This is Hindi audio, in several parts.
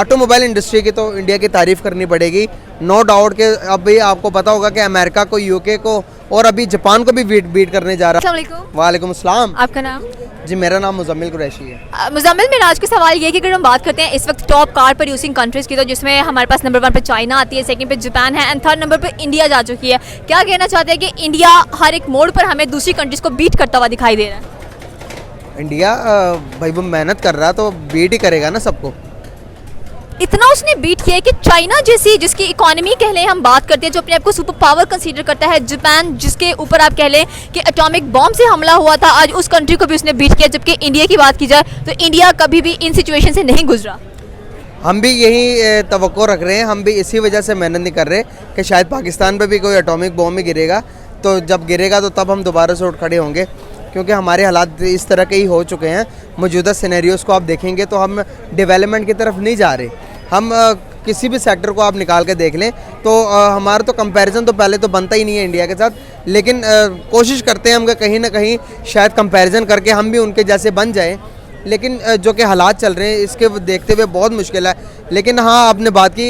ऑटोमोबाइल इंडस्ट्री की तो इंडिया की तारीफ करनी पड़ेगी, नो डाउट के अभी आपको पता होगा कि अमेरिका को, यूके को और अभी जापान को भी बीट करने जा रहा है। अस्सलाम वालेकुम। वालेकुम अस्सलाम। आपका नाम? जी मेरा नाम मुजम्मिल कुरैशी है। मुजम्मिल, मेरा आज का सवाल ये है कि अगर हम बात करते हैं इस वक्त टॉप कार प्रोड्यूसिंग कंट्रीज की, तो जिसमें हमारे पास नंबर 1 पे चाइना आती है, सेकंड पे जापान है एंड थर्ड नंबर पे इंडिया जा चुकी है। क्या कहना चाहते हैं कि इंडिया हर एक मोड़ पर हमें दूसरी कंट्रीज को बीट करता हुआ दिखाई दे रहा है? इंडिया भाई वो मेहनत कर रहा है तो बीट ही करेगा ना सबको। इतना उसने बीट किया है कि चाइना जैसी, जिसकी इकोनॉमी कह लें हम बात करते हैं, जो अपने आप को सुपर पावर कंसीडर करता है, जापान जिसके ऊपर आप कह लें कि एटॉमिक बॉम्ब से हमला हुआ था, आज उस कंट्री को भी उसने बीट किया। जबकि इंडिया की बात की जाए तो इंडिया कभी भी इन सिचुएशन से नहीं गुजरा। हम भी यही तवक्को रख रहे हैं, हम भी इसी वजह से मेहनत नहीं कर रहे कि शायद पाकिस्तान पे भी कोई एटॉमिक बॉम्ब ही गिरेगा, तो जब गिरेगा तो तब हम दोबारा से उठ खड़े होंगे, क्योंकि हमारे हालात इस तरह के ही हो चुके हैं। मौजूदा सिनेरियोज़ को आप देखेंगे तो हम डेवलपमेंट की तरफ नहीं जा रहे। हम किसी भी सेक्टर को आप निकाल के देख लें तो हमारा तो कंपैरिजन तो पहले तो बनता ही नहीं है इंडिया के साथ, लेकिन कोशिश करते हैं हम कि कहीं ना कहीं शायद कंपैरिजन करके हम भी उनके जैसे बन जाएं, लेकिन जो कि हालात चल रहे हैं इसके देखते हुए बहुत मुश्किल है। लेकिन हाँ, आपने बात की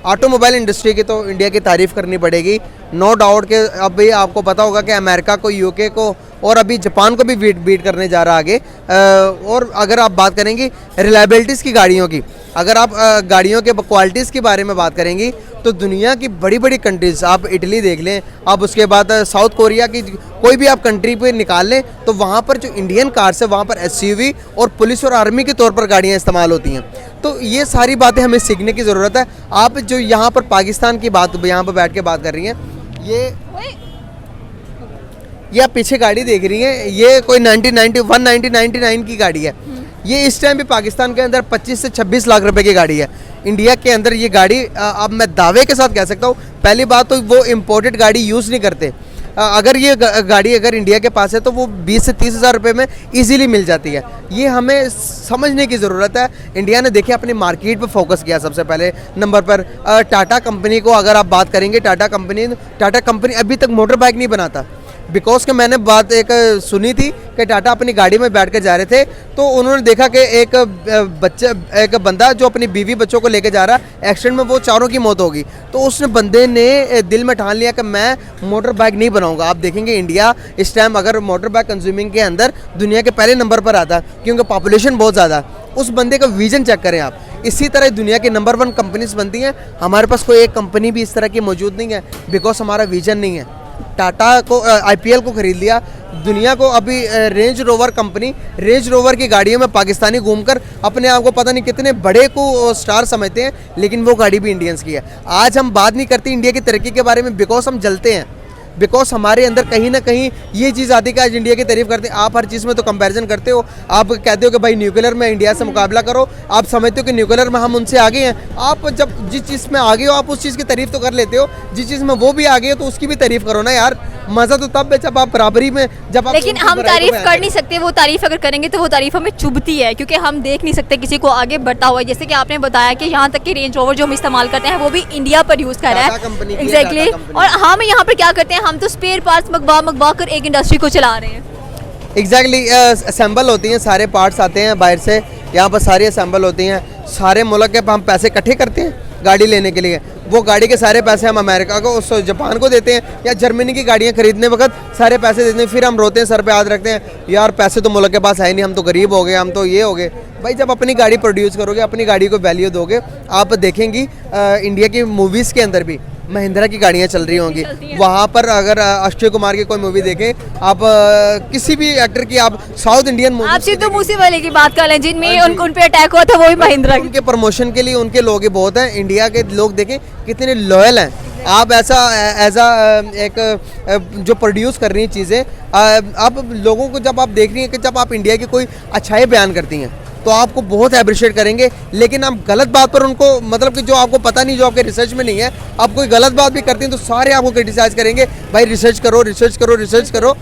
ऑटोमोबाइल इंडस्ट्री की तो इंडिया की तारीफ़ करनी पड़ेगी, नो डाउट के अभी आपको पता होगा कि अमेरिका को, यूके को और अभी जापान को भी बीट करने जा रहा है आगे। और अगर आप बात करेंगी रिलायबिलिटीज़ की गाड़ियों की, अगर आप गाड़ियों के क्वालिटीज़ के बारे में बात करेंगी तो दुनिया की बड़ी बड़ी कंट्रीज़, आप इटली देख लें, आप उसके बाद साउथ कोरिया की कोई भी आप कंट्री पे निकाल लें, तो वहाँ पर जो इंडियन कार्स है वहाँ पर एसयूवी और पुलिस और आर्मी के तौर पर गाड़ियाँ इस्तेमाल होती हैं। तो ये सारी बातें हमें सीखने की ज़रूरत है। आप जो यहाँ पर पाकिस्तान की बात यहाँ पर बैठ के बात कर रही हैं, ये आप पीछे गाड़ी देख रही हैं, ये कोई 1999 की गाड़ी है। ये इस टाइम भी पाकिस्तान के अंदर 25 से 26 लाख रुपए की गाड़ी है। इंडिया के अंदर ये गाड़ी अब मैं दावे के साथ कह सकता हूँ, पहली बात तो वो इम्पोर्टेड गाड़ी यूज़ नहीं करते। अगर ये गाड़ी अगर इंडिया के पास है तो वो 20 से 30 हज़ार रुपये में इजीली मिल जाती है। ये हमें समझने की ज़रूरत है। इंडिया ने देखिए अपनी मार्केट पर फोकस किया सबसे पहले नंबर पर। टाटा कंपनी को अगर आप बात करेंगे, टाटा कंपनी अभी तक मोटर बाइक नहीं बनाता, बिकॉज के मैंने बात एक सुनी थी कि टाटा अपनी गाड़ी में बैठ कर जा रहे थे तो उन्होंने देखा कि एक बंदा जो अपनी बीवी बच्चों को लेकर जा रहा है, एक्सीडेंट में वो चारों की मौत होगी। तो उस बंदे ने दिल में ठान लिया कि मैं मोटर बाइक नहीं बनाऊंगा। आप देखेंगे इंडिया इस टाइम अगर मोटर बाइक कंज्यूमिंग के अंदर दुनिया के पहले नंबर पर आता है, क्योंकि पॉपुलेशन बहुत ज़्यादा है। उस बंदे का विजन चेक करें आप। इसी तरह दुनिया के नंबर 1 कंपनीज बनती हैं, हमारे पास कोई एक कंपनी भी इस तरह की मौजूद नहीं है, बिकॉज हमारा विजन नहीं है। टाटा को IPL को ख़रीद लिया, दुनिया को अभी range rover company, range rover की गाड़ियों में पाकिस्तानी घूमकर अपने आप को पता नहीं कितने बड़े को स्टार समझते हैं, लेकिन वो गाड़ी भी इंडियंस की है। आज हम बात नहीं करते इंडिया की तरक्की के बारे में, बिकॉज हम जलते हैं, बिकॉज हमारे अंदर कहीं ना कहीं ये चीज़ आती है कि आज इंडिया की तारीफ करते हैं। आप हर चीज़ में तो कंपैरिजन करते हो, आप कहते हो कि भाई न्यूक्लियर में इंडिया से मुकाबला करो, आप समझते हो कि न्यूक्लियर में हम उनसे आगे हैं। आप जब जिस चीज़ में आगे हो आप उस चीज़ की तारीफ तो कर लेते हो, जिस चीज़ में वो भी आगे हो तो उसकी भी तारीफ करो ना यार। मज़ा तो तब है जब आप बराबरी में, जब आप, लेकिन हम तारीफ कर नहीं सकते। वो तारीफ अगर करेंगे तो वो तारीफ हमें चुभती है, क्योंकि हम देख नहीं सकते किसी को आगे बढ़ता हुआ। जैसे कि आपने बताया कि यहाँ तक कि रेंज रोवर जो हम इस्तेमाल करते हैं वो भी इंडिया पर यूज़ कर रहा है। एग्जैक्टली। और हम यहाँ पर क्या करते हैं, हम तो स्पेयर पार्ट्स मंगवा कर एक इंडस्ट्री को चला रहे हैं। एग्जैक्टली। असेंबल होती हैं, सारे पार्ट्स आते हैं बाहर से, यहाँ पर सारी असेंबल होती हैं। सारे मुल्क के हम पैसे इकट्ठे करते हैं गाड़ी लेने के लिए, वो गाड़ी के सारे पैसे हम अमेरिका को, उस जापान को देते हैं, या जर्मनी की गाड़ियाँ खरीदने वक्त सारे पैसे देते हैं। फिर हम रोते हैं, सर पे हाथ रखते हैं, यार पैसे तो मुल्क के पास है नहीं, हम तो गरीब हो गए, हम तो ये हो गए। भाई जब अपनी गाड़ी प्रोड्यूस करोगे, अपनी गाड़ी को वैल्यू दोगे, आप देखेंगी इंडिया की मूवीज़ के अंदर भी महिंद्रा की गाड़ियाँ चल रही होंगी। वहाँ पर अगर अक्षय कुमार की कोई मूवी देखें आप, किसी भी एक्टर की, आप साउथ इंडियन मूवी, आप सिद्धू मूसेवाले की बात कर लें जिनमें उन पे अटैक हुआ था, वो भी महिंद्रा उनके प्रमोशन के लिए उनके लोग ही बहुत हैं। इंडिया के लोग देखें कितने लॉयल हैं। आप ऐसा एक जो प्रोड्यूस कर रही हैं चीज़ें, अब लोगों को जब आप देख रही हैं कि जब आप इंडिया की कोई अच्छाई बयान करती हैं तो आपको बहुत अप्रिशिएट करेंगे, लेकिन आप गलत बात पर उनको, मतलब कि जो आपको पता नहीं, जो आपके रिसर्च में नहीं है, आप कोई गलत बात भी करती हैं तो सारे आपको क्रिटिसाइज करेंगे, भाई रिसर्च करो, रिसर्च करो, रिसर्च करो।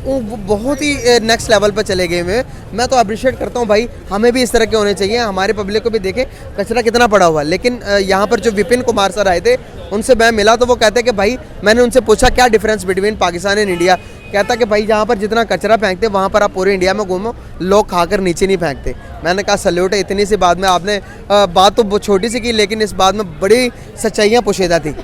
वो बहुत ही नेक्स्ट लेवल पर चले गए हुए हैं। मैं तो अप्रिशिएट करता हूँ भाई, हमें भी इस तरह के होने चाहिए, हमारे पब्लिक को भी देखे कचरा कितना पड़ा हुआ है। लेकिन यहाँ पर जो विपिन कुमार सर आए थे, उनसे मैं मिला तो वो कहते कि भाई, मैंने उनसे पूछा क्या difference between Pakistan and India, कहता कि भाई जहाँ पर जितना कचरा फेंकते वहाँ पर आप पूरे इंडिया में घूमो, लोग खाकर नीचे नहीं फेंकते। मैंने कहा सल्यूट है, इतनी सी बात में आपने बात तो बहुत छोटी सी की, लेकिन इस बात में बड़ी सच्चाइयाँ पोशीदा थी।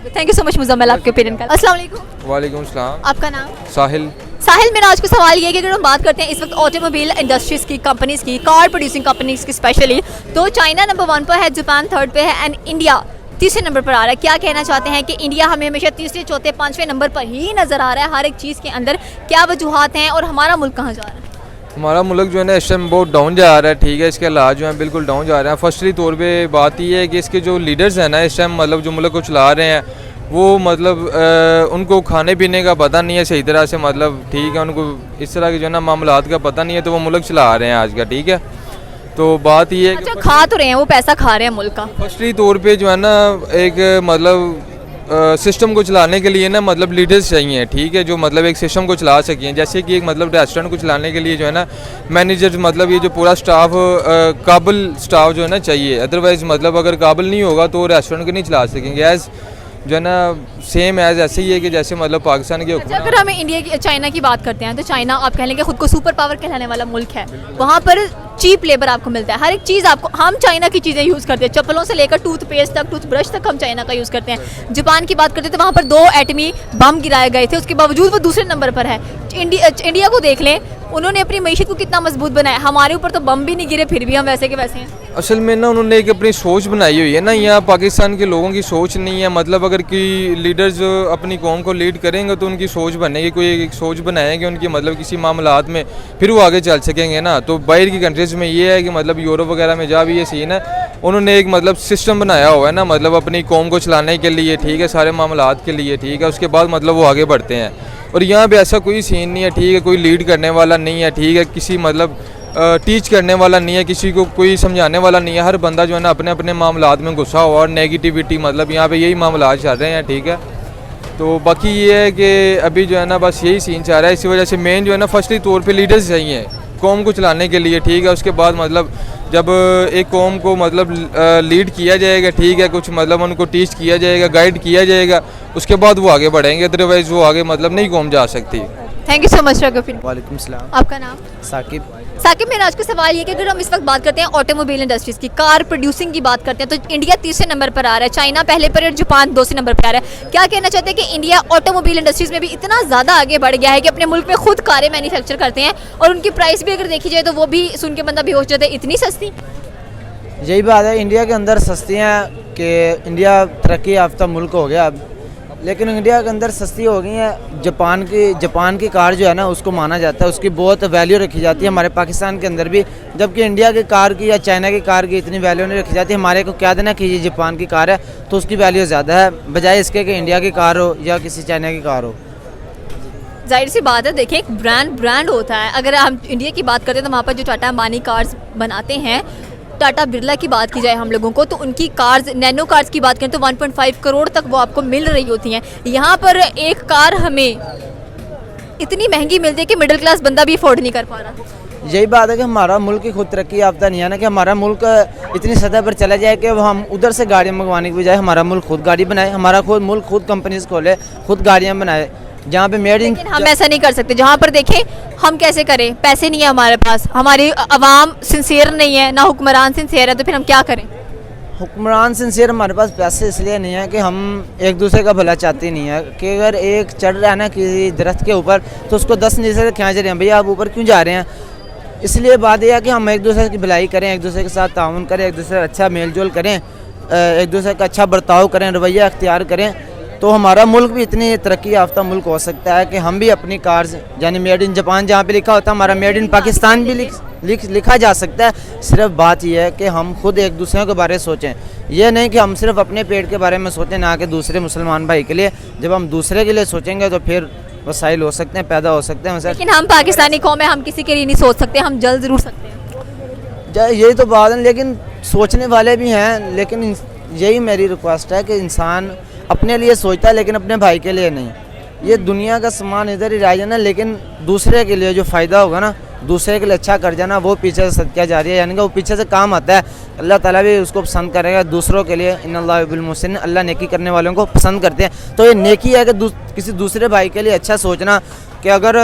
Thank you so much Muzammil, आपके ओपिनियन का। अस्सलाम वालेकुम। वालेकुम सलाम। आपका नाम? साहिल। साहिल, मेरा आज का सवाल ये है कि अगर हम बात करते हैं इस वक्त ऑटोमोबाइल इंडस्ट्रीज़ की, कंपनीज़ की, कार प्रोड्यूसिंग कंपनीज़ की स्पेशली, तो चाइना नंबर 1 पर है, जापान 3rd पे है एंड इंडिया तीसरे नंबर पर आ रहा है। क्या कहना चाहते हैं कि इंडिया हमें हमेशा तीसरे, चौथे, 5वें नंबर पर ही नज़र आ रहा है हर एक चीज़ के अंदर, क्या वजूहात हैं और हमारा मुल्क कहाँ जा रहा है? हमारा मुल्क जो है ना इस टाइम बहुत डाउन जा रहा है, ठीक है, इसके हालात जो हैं बिल्कुल डाउन जा रहे हैं। फर्स्टली तौर पे बात ये है कि इसके जो लीडर्स हैं ना इस टाइम, मतलब जो मुल्क को चला रहे हैं, वो मतलब उनको खाने पीने का पता नहीं है सही तरह से, मतलब ठीक है, उनको इस तरह के जो है ना मामलात का पता नहीं है, तो वो मुल्क चला रहे हैं आज का, ठीक है। तो बात ये है अच्छा, खा तो रहे हैं, वो पैसा खा रहे हैं मुल्क का। फर्स्टली तौर पे जो है ना एक मतलब सिस्टम को चलाने के लिए ना मतलब लीडर्स चाहिए, ठीक है, जो मतलब एक सिस्टम को चला सकें। जैसे कि एक मतलब रेस्टोरेंट को चलाने के लिए जो है ना मैनेजर, मतलब ये जो पूरा स्टाफ काबिल स्टाफ जो है ना चाहिए, अदरवाइज़ मतलब अगर काबिल नहीं होगा तो रेस्टोरेंट को नहीं चला सकेंगे। एज जो है ना सेम एज ऐसे ही है कि जैसे मतलब पाकिस्तान के अच्छा, अगर हमें इंडिया की, चाइना की बात करते हैं, तो चाइना आप कह लेंगे खुद को सुपर पावर कहलाने वाला मुल्क है। वहाँ पर चीप लेबर आपको मिलता है, हर एक चीज़ आपको, हम चाइना की चीज़ें यूज़ करते हैं, चप्पलों से लेकर टूथपेस्ट तक, टूथब्रश तक हम चाइना का यूज़ करते हैं। जापान की बात करते हैं तो वहाँ पर 2 एटमी बम गिराए गए थे, उसके बावजूद वो दूसरे नंबर पर है। इंडिया को देख लें, उन्होंने अपनी मईशत को कितना मजबूत बनाया, हमारे ऊपर तो बम भी नहीं गिरे, फिर भी हम वैसे के वैसे हैं। असल में ना उन्होंने एक अपनी सोच बनाई हुई है ना, यहाँ पाकिस्तान के लोगों की सोच नहीं है। मतलब अगर कोई लीडर्स अपनी कौम को लीड करेंगे तो उनकी सोच बनेगी, कोई एक सोच बनाएंगे उनकी, मतलब किसी मामलात में, फिर वो आगे चल सकेंगे ना। तो बाहर की कंट्रीज़ में ये है कि मतलब यूरोप वगैरह में जहाँ भी ये सीन है, उन्होंने एक मतलब सिस्टम बनाया हुआ है ना, मतलब अपनी कौम को चलाने के लिए, ठीक है, सारे मामलात के लिए, ठीक है, उसके बाद मतलब वो आगे बढ़ते हैं। और यहाँ पे ऐसा कोई सीन नहीं है, ठीक है, कोई लीड करने वाला नहीं है, ठीक है, किसी मतलब टीच करने वाला नहीं है, किसी को कोई समझाने वाला नहीं है। हर बंदा जो है ना अपने अपने मामलात में घुसा हुआ और नेगेटिविटी, मतलब यहाँ पे यही मामलात चल रहे हैं, ठीक है। तो बाकी ये है कि अभी जो है ना बस यही सीन चल रहा है। इसी वजह से मेन जो है ना फर्स्टली तौर पे लीडर्स चाहिए कौम को चलाने के लिए, ठीक है। उसके बाद मतलब जब एक कौम को मतलब लीड किया जाएगा, ठीक है, कुछ मतलब उनको टीच किया जाएगा, गाइड किया जाएगा, उसके बाद वो आगे बढ़ेंगे, अदरवाइज़ वो आगे मतलब नहीं कौम जा सकती। थैंक यू सो मच रगफिन। वालेकुम सलाम। आपका नाम? साकिब। साकिब, मेरा आज का सवाल ये कि अगर हम इस वक्त बात करते हैं ऑटोमोबाइल इंडस्ट्रीज़ की, कार प्रोड्यूसिंग की बात करते हैं, तो इंडिया तीसरे नंबर पर आ रहा है, चाइना पहले पर और जापान दूसरे नंबर पर आ रहा है। क्या कहना चाहते हैं कि इंडिया ऑटोमोबाइल इंडस्ट्रीज़ में भी इतना ज़्यादा आगे बढ़ गया है कि अपने मुल्क में खुद कारें मैन्युफैक्चर करते हैं, और उनकी प्राइस भी अगर देखी जाए तो वो भी सुन के बंदा बेहोश जाता है, इतनी सस्ती? यही बात है, इंडिया के अंदर सस्ती हैं कि इंडिया तरक्की याफ्ता मुल्क हो गया अब, लेकिन इंडिया के अंदर सस्ती हो गई है। जापान की कार जो है ना उसको माना जाता है, उसकी बहुत वैल्यू रखी जाती है हमारे पाकिस्तान के अंदर भी, जबकि इंडिया की कार की या चाइना की कार की इतनी वैल्यू नहीं रखी जाती। हमारे को क्या देना कि ये जापान की कार है तो उसकी वैल्यू ज़्यादा है, बजाय इसके कि इंडिया की कार हो या किसी चाइना की कार हो। जाहिर सी बात है, देखिए एक ब्रांड होता है। अगर हम इंडिया की बात करते हैं तो वहाँ पर जो टाटा अंबानी कार्स बनाते हैं, टाटा बिरला की बात की जाए हम लोगों को, तो उनकी कार्स, नैनो कार्स की बात करें तो 1.5 करोड़ तक वो आपको मिल रही होती हैं। यहाँ पर एक कार हमें इतनी महंगी मिलती है कि मिडिल क्लास बंदा भी अफोर्ड नहीं कर पा रहा। यही बात है कि हमारा मुल्क ही खुद तरक्की याफ्ता नहीं है ना, कि हमारा मुल्क इतनी सतह पर चला जाए कि हम उधर से गाड़ियाँ मंगवाने की बजाय हमारा मुल्क खुद गाड़ी बनाए, हमारा खुद मुल्क खुद कंपनीज खोले, खुद गाड़ियाँ बनाए, जहाँ पे मेड इन। लेकिन हम ऐसा नहीं कर सकते। जहाँ पर देखें, हम कैसे करें, पैसे नहीं है हमारे पास, हमारी अवाम सिंसियर नहीं है, ना हुक्मरान सिंसियर है, तो फिर हम क्या करें? हुक्मरान सिंसियर, हमारे पास पैसे इसलिए नहीं है कि हम एक दूसरे का भला चाहते नहीं है, कि अगर एक चढ़ रहा है ना किसी दरख्त के ऊपर तो उसको 10 नीचे से खींच रहे हैं, भैया आप ऊपर क्यों जा रहे हैं। इसलिए बात यह है कि हम एक दूसरे की भलाई करें, एक दूसरे के साथ ताउन करें, एक दूसरे का अच्छा मेल जोल करें, एक दूसरे का अच्छा बर्ताव करें, रवैया अख्तियार करें, तो हमारा मुल्क भी इतनी तरक्की याफ्ता मुल्क हो सकता है कि हम भी अपनी कार्स, यानी मेड इन जापान जहाँ पे लिखा होता है, हमारा मेड इन पाकिस्तान भी लिखा जा सकता है। सिर्फ बात यह है कि हम खुद एक दूसरे के बारे में सोचें, यह नहीं कि हम सिर्फ अपने पेट के बारे में सोचें, ना कि दूसरे मुसलमान भाई के लिए। जब हम दूसरे के लिए सोचेंगे तो फिर वसाइल हो सकते हैं, पैदा हो सकते हैं। लेकिन हम पाकिस्तानी कौम है, हम किसी के लिए नहीं सोच सकते, हम जल्द ज़रूर सकते हैं। यही तो बात है, लेकिन सोचने वाले भी हैं, लेकिन यही मेरी रिक्वेस्ट है कि इंसान अपने लिए सोचता है लेकिन अपने भाई के लिए नहीं। ये दुनिया का सामान इधर ही रह जाना, लेकिन दूसरे के लिए जो फ़ायदा होगा ना, दूसरे के लिए अच्छा कर जाना, वो पीछे से सदका जारी है, यानी कि वो पीछे से काम आता है। अल्लाह ताला भी उसको पसंद करेगा दूसरों के लिए। इन्नल्लाह युहिब्बुल मुहसिनीन, अल्लाह नेकी करने वालों को पसंद करते हैं। तो ये नेकी है कि किसी दूसरे भाई के लिए अच्छा सोचना, कि अगर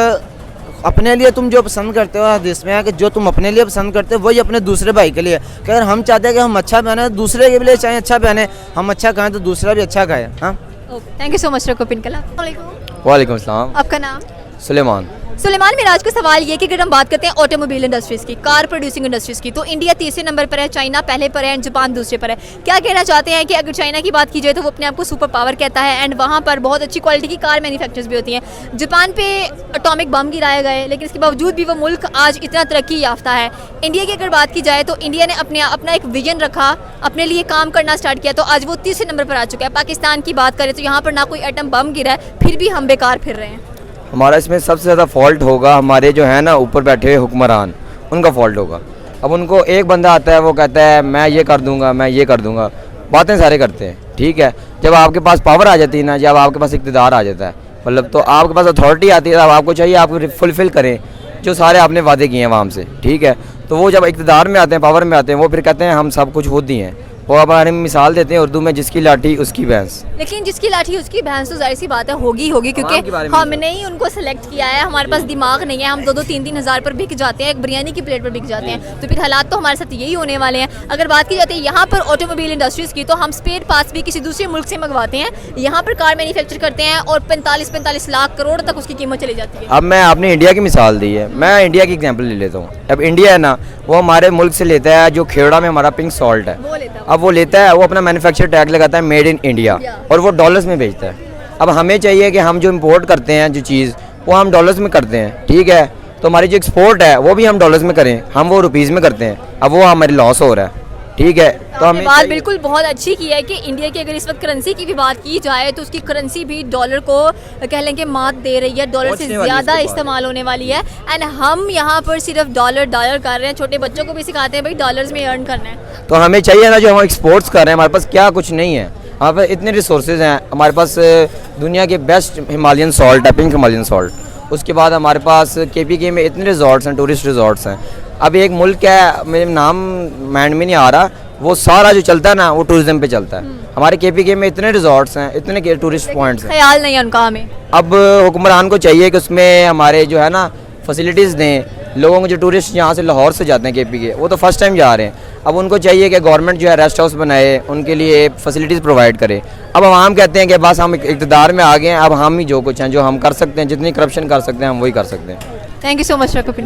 अपने लिए तुम जो पसंद करते हो, हदीस में है कि जो तुम अपने लिए पसंद करते हो वही अपने दूसरे भाई के लिए। कि अगर हम चाहते हैं कि हम अच्छा पहने, दूसरे के लिए चाहे अच्छा पहने, हम अच्छा खाएं तो दूसरा भी अच्छा खाए। हाँ, थैंक यू सो मच रकोपिन कला। वालेकुम अस्सलाम। आपका नाम? सुलेमान। सुलेमान, मेरा आज का सवाल ये कि अगर हम बात करते हैं ऑटोमोबाइल इंडस्ट्रीज़ की, कार प्रोड्यूसिंग इंडस्ट्रीज़ की, तो इंडिया तीसरे नंबर पर है, चाइना पहले पर है एंड जापान दूसरे पर है। क्या कहना चाहते हैं कि अगर चाइना की बात की जाए तो वो अपने आप को सुपर पावर कहता है एंड वहाँ पर बहुत अच्छी क्वालिटी की कार मैन्युफैक्चर्स भी होती हैं। जापान पे एटॉमिक बम गिराए गए, लेकिन इसके बावजूद भी वो मुल्क आज इतना तरक्की याफ्ता है। इंडिया की अगर बात की जाए तो इंडिया ने अपना एक विजन रखा, अपने लिए काम करना स्टार्ट किया, तो आज वो तीसरे नंबर पर आ चुका है। पाकिस्तान की बात करें तो यहाँ पर ना कोई एटम बम गिरा है, फिर भी हम बेकार फिर रहे हैं। हमारा इसमें सबसे ज़्यादा फॉल्ट होगा हमारे जो है ना ऊपर बैठे हुए हुक्मरान, उनका फॉल्ट होगा। अब उनको एक बंदा आता है, वो कहता है मैं ये कर दूंगा, मैं ये कर दूंगा, बातें सारे करते हैं, ठीक है। जब आपके पास पावर आ जाती है ना, जब आपके पास इक़्तिदार आ जाता है, मतलब तो आपके पास अथॉरिटी आती है, अब आपको चाहिए आप फुलफ़िल करें जो सारे आपने वादे किए हैं वहाँ से, ठीक है। तो वो जब इक़्तिदार में आते हैं, पावर में आते हैं, वो फिर कहते हैं हम सब कुछ खुद दिए हैं। वो हमारे मिसाल देते हैं उर्दू में, जिसकी लाठी उसकी भैंस। लेकिन जिसकी लाठी उसकी भैंस तो जाहिर सी बात है होगी क्योंकि हमने ही उनको सेलेक्ट किया है। हमारे पास दिमाग नहीं है, हम 2-3 हज़ार पर बिक जाते हैं, एक बिरयानी की प्लेट पर बिक जाते हैं। तो फिर हालात तो हमारे साथ यही होने वाले हैं। अगर बात की जाती है यहाँ पर ऑटोमोबाइल इंडस्ट्रीज़ की, तो हम स्पेयर पार्ट्स भी किसी दूसरे मुल्क से मंगवाते हैं, यहाँ पर कार मैन्युफैक्चर करते हैं और 45 लाख करोड़ तक उसकी कीमत चली जाती है। अब मैं आपने इंडिया की मिसाल दी है, मैं इंडिया की एग्जांपल ले लेता हूँ। अब इंडिया है ना, वो हमारे मुल्क से लेता है जो खेड़ा में हमारा पिंक सॉल्ट है, अब वो लेता है, वो अपना मैन्युफैक्चर टैग लगाता है मेड इन इंडिया, और वो डॉलर्स में बेचता है। अब हमें चाहिए कि हम जो इंपोर्ट करते हैं जो चीज़, वो हम डॉलर्स में करते हैं, ठीक है। तो हमारी जो एक्सपोर्ट है वो भी हम डॉलर्स में करें, हम वो रुपीज़ में करते हैं, अब वो हमारी लॉस हो रहा है, ठीक है। तो हमें बात बिल्कुल बहुत अच्छी की है कि इंडिया की अगर इस वक्त करेंसी की भी बात की जाए तो उसकी करेंसी भी डॉलर को कह लें कि मात दे रही है, डॉलर से ज़्यादा इस्तेमाल होने वाली है। एंड हम यहाँ पर सिर्फ डॉलर कर रहे हैं, छोटे बच्चों को भी सिखाते हैं भाई डॉलर्स में अर्न करना है। तो हमें चाहिए ना, जो हम एक्सपोर्ट्स कर रहे हैं, हमारे पास क्या कुछ नहीं है, हमारे पास इतने रिसोर्सेज हैं। हमारे पास दुनिया के बेस्ट हिमालयन सॉल्ट है, पिंक हिमालयन सॉल्ट। उसके बाद हमारे पास KPK में इतने रिजॉर्ट्स हैं, टूरिस्ट रिजॉर्ट्स हैं। अब एक मुल्क है, मेरे नाम माइंड में नहीं आ रहा, वो सारा जो चलता है ना वो टूरिज्म पे चलता है। हमारे KPK में इतने रिजॉर्ट्स हैं, इतने टूरिस्ट पॉइंट्स हैं, ख्याल नहीं है उनका हमें। अब हुक्मरान को चाहिए कि उसमें हमारे जो है ना फैसिलिटीज़ दें। लोगों को जो टूरिस्ट यहाँ से लाहौर से जाते हैं KPK, वो तो फर्स्ट टाइम जा रहे हैं। अब उनको चाहिए कि गवर्नमेंट जो है रेस्ट हाउस बनाए, उनके लिए फैसिलिटीज़ प्रोवाइड करे। अब हम कहते हैं कि बस हम इक़्तिदार में आ गए हैं, अब हम ही जो कुछ हैं, जो हम कर सकते हैं, जितनी करप्शन कर सकते हैं हम वही कर सकते हैं। Thank you so much रकोपिन।